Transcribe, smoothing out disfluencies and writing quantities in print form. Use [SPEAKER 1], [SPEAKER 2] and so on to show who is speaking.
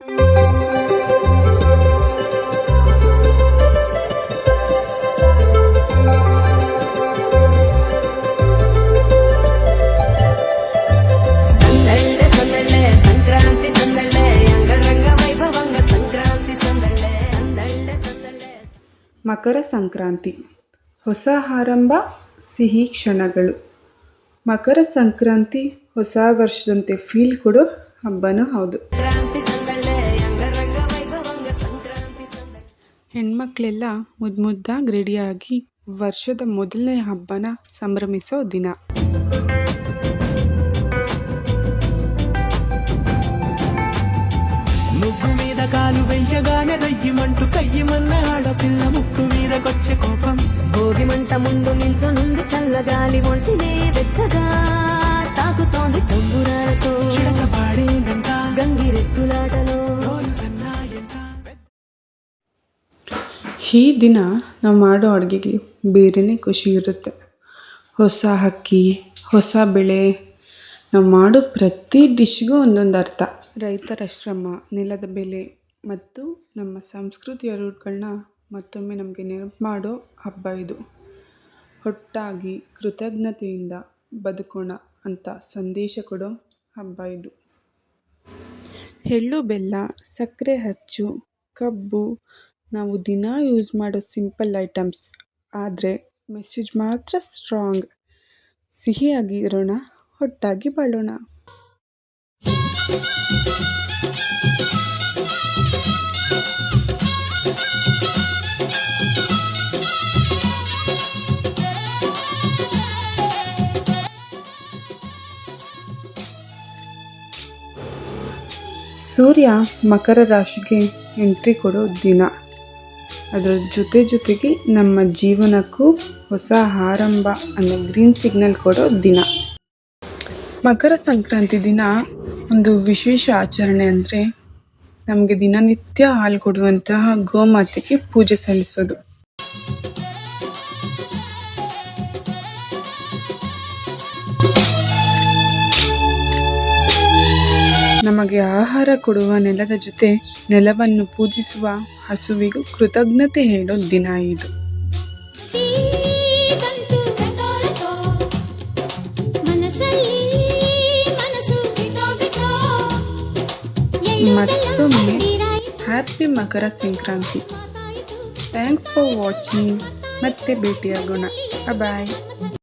[SPEAKER 1] ಮಕರ ಸಂಕ್ರಾಂತಿ ಹೊಸ ಆರಂಭ, ಸಿಹಿ ಕ್ಷಣಗಳು. ಮಕರ ಸಂಕ್ರಾಂತಿ ಹೊಸ ವರ್ಷದಂತೆ ಫೀಲ್ ಕೊಡೋ ಹಬ್ಬನೂ ಹೌದು. ಹೆಣ್ಮಕ್ಳೆಲ್ಲ ಮುದ್ದಾಗಿ ರೆಡಿಯಾಗಿ ವರ್ಷದ ಮೊದಲನೇ ಹಬ್ಬನ ಸಂಭ್ರಮಿಸೋ ದಿನ.
[SPEAKER 2] ముగ్గు మీద కాలు వెయ్యగానే దయ్యమంటూ కయ్యమన్న ఆడపిల్ల ముక్కు మీద కొచ్చే కోపం. భోగి మంట ముందు నిల్చొనుంది చల్లగాలి ఒంటినే వెచ్చగా తాకుతోంది తంబురాలతో చిడక పాడేదంట గంగిరెద్దులాటలో సన్నాయంట.
[SPEAKER 1] ಈ ದಿನ ನಾವು ಮಾಡೋ ಅಡುಗೆಗೆ ಬೇರೆಯೇ ಖುಷಿ ಇರುತ್ತೆ. ಹೊಸ ಅಕ್ಕಿ, ಹೊಸ ಬೆಳೆ, ನಾವು ಮಾಡೋ ಪ್ರತಿ ಡಿಶ್ಗೂ ಒಂದೊಂದು ಅರ್ಥ. ರೈತರ ಶ್ರಮ, ನೆಲದ ಬೆಲೆ ಮತ್ತು ನಮ್ಮ ಸಂಸ್ಕೃತಿಯ ರೂಟ್ಗಳನ್ನ ಮತ್ತೊಮ್ಮೆ ನಮಗೆ ನೆನಪು ಮಾಡೋ ಹಬ್ಬ ಇದು. ಒಟ್ಟಾಗಿ ಕೃತಜ್ಞತೆಯಿಂದ ಬದುಕೋಣ ಅಂತ ಸಂದೇಶ ಕೊಡೋ ಹಬ್ಬ ಇದು. ಎಳ್ಳು, ಬೆಲ್ಲ, ಸಕ್ಕರೆ, ಅಚ್ಚು, ಕಬ್ಬು ನಾವು ದಿನ ಯೂಸ್ ಮಾಡೋ ಸಿಂಪಲ್ ಐಟಮ್ಸ್, ಆದರೆ ಮೆಸೇಜ್ ಮಾತ್ರ ಸ್ಟ್ರಾಂಗ್. ಸಿಹಿಯಾಗಿ ಇರೋಣ, ಒಟ್ಟಾಗಿ ಬಾಳೋಣ. ಸೂರ್ಯ ಮಕರ ರಾಶಿಗೆ ಎಂಟ್ರಿ ಕೊಡೋ ದಿನ. ಅದರ ಜೊತೆಗೆ ನಮ್ಮ ಜೀವನಕ್ಕೂ ಹೊಸ ಆರಂಭ ಅನ್ನೋ ಗ್ರೀನ್ ಸಿಗ್ನಲ್ ಕೊಡೋ ದಿನ. ಮಕರ ಸಂಕ್ರಾಂತಿ ದಿನ ಒಂದು ವಿಶೇಷ ಆಚರಣೆ ಅಂದರೆ ನಮಗೆ ದಿನನಿತ್ಯ ಹಾಲು ಕೊಡುವಂತಹ ಗೋಮಾತೆಗೆ ಪೂಜೆ ಸಲ್ಲಿಸೋದು. ನಮಗೆ ಆಹಾರ ಕೊಡುವ ನೆಲದ ಜೊತೆ ನೆಲವನ್ನು ಪೂಜಿಸುವ ಹಸುವಿಗೂ ಕೃತಜ್ಞತೆ ಹೇಳೋ ದಿನ ಇದು. ಮತ್ತೊಮ್ಮೆ happy Makara Sankranti. Thanks for watching. ಮತ್ತೆ ಭೇಟಿಯಾಗೋಣ. ಬಾಯ್.